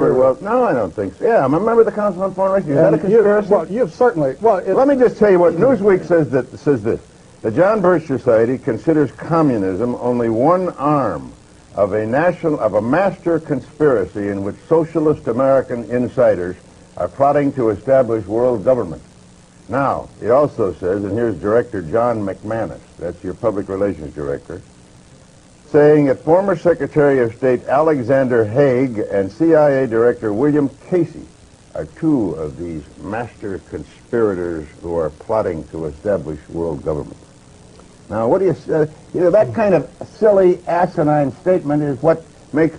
sure. Well, no, I don't think so. Yeah, I'm a member of the Council on Foreign Relations. Is that a conspiracy? Well, you've certainly... Well, let me just tell you what Newsweek says this. The John Birch Society considers communism only one arm of a master conspiracy in which socialist American insiders are plotting to establish world government. Now, it also says, and here's Director John McManus, that's your public relations director, saying that former Secretary of State Alexander Haig and CIA Director William Casey are two of these master conspirators who are plotting to establish world government. Now, what do you say? That kind of silly, asinine statement is what makes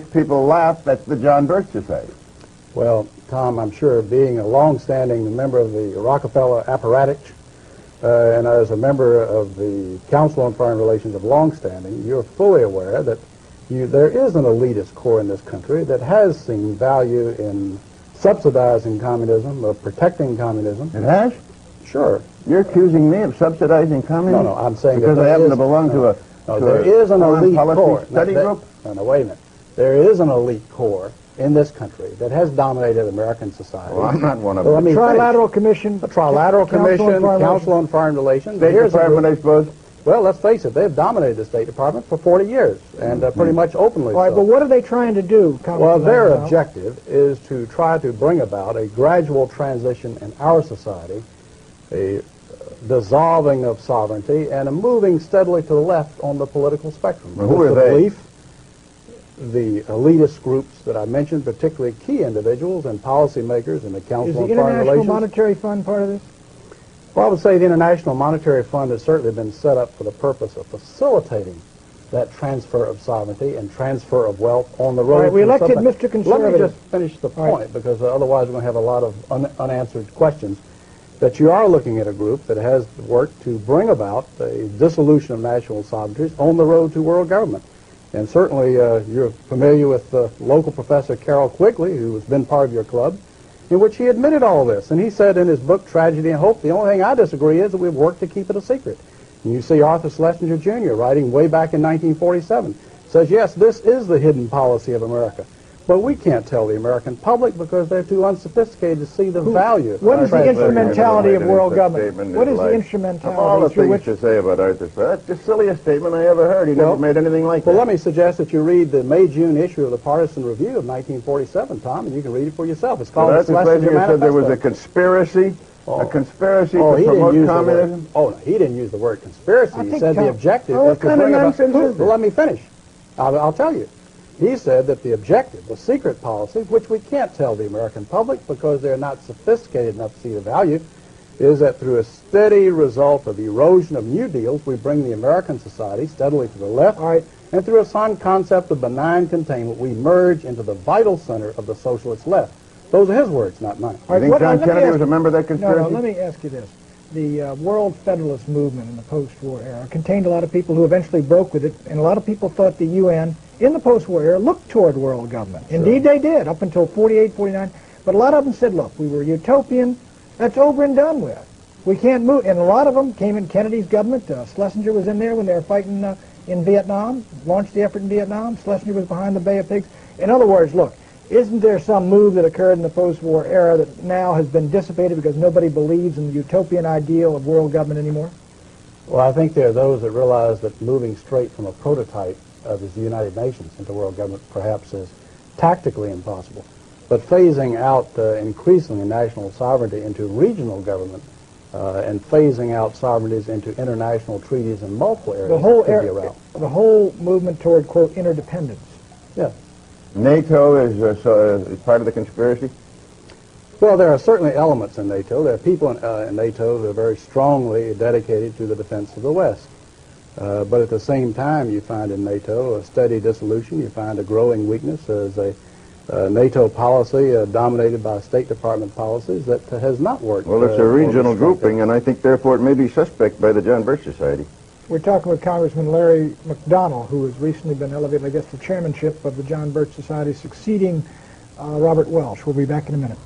people laugh at the John Birch Society. Well, Tom, I'm sure being a long-standing member of the Rockefeller apparatus and as a member of the Council on Foreign Relations of long-standing, you're fully aware that there is an elitist core in this country that has seen value in subsidizing communism, of protecting communism. It has? Sure. You're accusing me of subsidizing communism? No, I'm saying because that I happen to belong to a there is an elite core study group. No, wait a minute. There is an elite core in this country that has dominated American society. Well, I'm not one of them. Let me Trilateral Commission. The Trilateral Commission, Council on Foreign Relations. State Department, I suppose. Well, let's face it, they've dominated the State Department for 40 years, and pretty much openly. All right, so. but what are they trying to do? Well, their objective is to try to bring about a gradual transition in our society, a dissolving of sovereignty, and a moving steadily to the left on the political spectrum. Well, who are they? Belief, the elitist groups that I mentioned, particularly key individuals and policymakers in the Council on Foreign Relations. Is the International Monetary Fund part of this? Well, I would say the International Monetary Fund has certainly been set up for the purpose of facilitating that transfer of sovereignty and transfer of wealth on the road. All right, we to elected something. Mr. Conservative. Let me just finish the point, because otherwise we're going to have a lot of unanswered questions. That you are looking at a group that has worked to bring about a dissolution of national sovereignties on the road to world government. And certainly you're familiar with local professor Carroll Quigley, who has been part of your club, in which he admitted all this. And he said in his book, Tragedy and Hope, the only thing I disagree is that we've worked to keep it a secret. And you see Arthur Schlesinger Jr. writing way back in 1947, says, yes, this is the hidden policy of America. But we can't tell the American public because they're too unsophisticated to see the value. What is the instrumentality of world government? What is the instrumentality? Of all the things to say about Arthur, that's the silliest statement I ever heard. He never made anything like that. Well, let me suggest that you read the May-June issue of the Partisan Review of 1947, Tom, and you can read it for yourself. It's called Arthur Schlesinger said there was a conspiracy, to promote communism. No, he didn't use the word conspiracy. He said the objective is to bring about... Well, let me finish. I'll tell you. He said that the objective, the secret policy, which we can't tell the American public because they're not sophisticated enough to see the value, is that through a steady result of erosion of new deals, we bring the American society steadily to the left, and through a sound concept of benign containment, we merge into the vital center of the socialist left. Those are his words, not mine. You think John Kennedy was a member of that conspiracy? No, let me ask you this. The World Federalist movement in the post-war era contained a lot of people who eventually broke with it, and a lot of people thought the UN, in the post-war era, looked toward world government. Sure. Indeed, they did, up until 48, 49. But a lot of them said, look, we were utopian. That's over and done with. We can't move. And a lot of them came in Kennedy's government. Schlesinger was in there when they were fighting in Vietnam, launched the effort in Vietnam. Schlesinger was behind the Bay of Pigs. In other words, look, isn't there some move that occurred in the post-war era that now has been dissipated because nobody believes in the utopian ideal of world government anymore? Well, I think there are those that realize that moving straight from a prototype of the United Nations into world government perhaps is tactically impossible. But phasing out increasingly national sovereignty into regional government and phasing out sovereignties into international treaties in multiple areas the whole movement toward, quote, interdependence. Yes. NATO is part of the conspiracy? Well, there are certainly elements in NATO. There are people in NATO who are very strongly dedicated to the defense of the West. But at the same time, you find in NATO a steady dissolution. You find a growing weakness as a NATO policy dominated by State Department policies that has not worked. Well, it's a regional grouping, and I think, therefore, it may be suspect by the John Birch Society. We're talking with Congressman Larry McDonald, who has recently been elevated, I guess, to chairmanship of the John Birch Society, succeeding Robert Welch. We'll be back in a minute.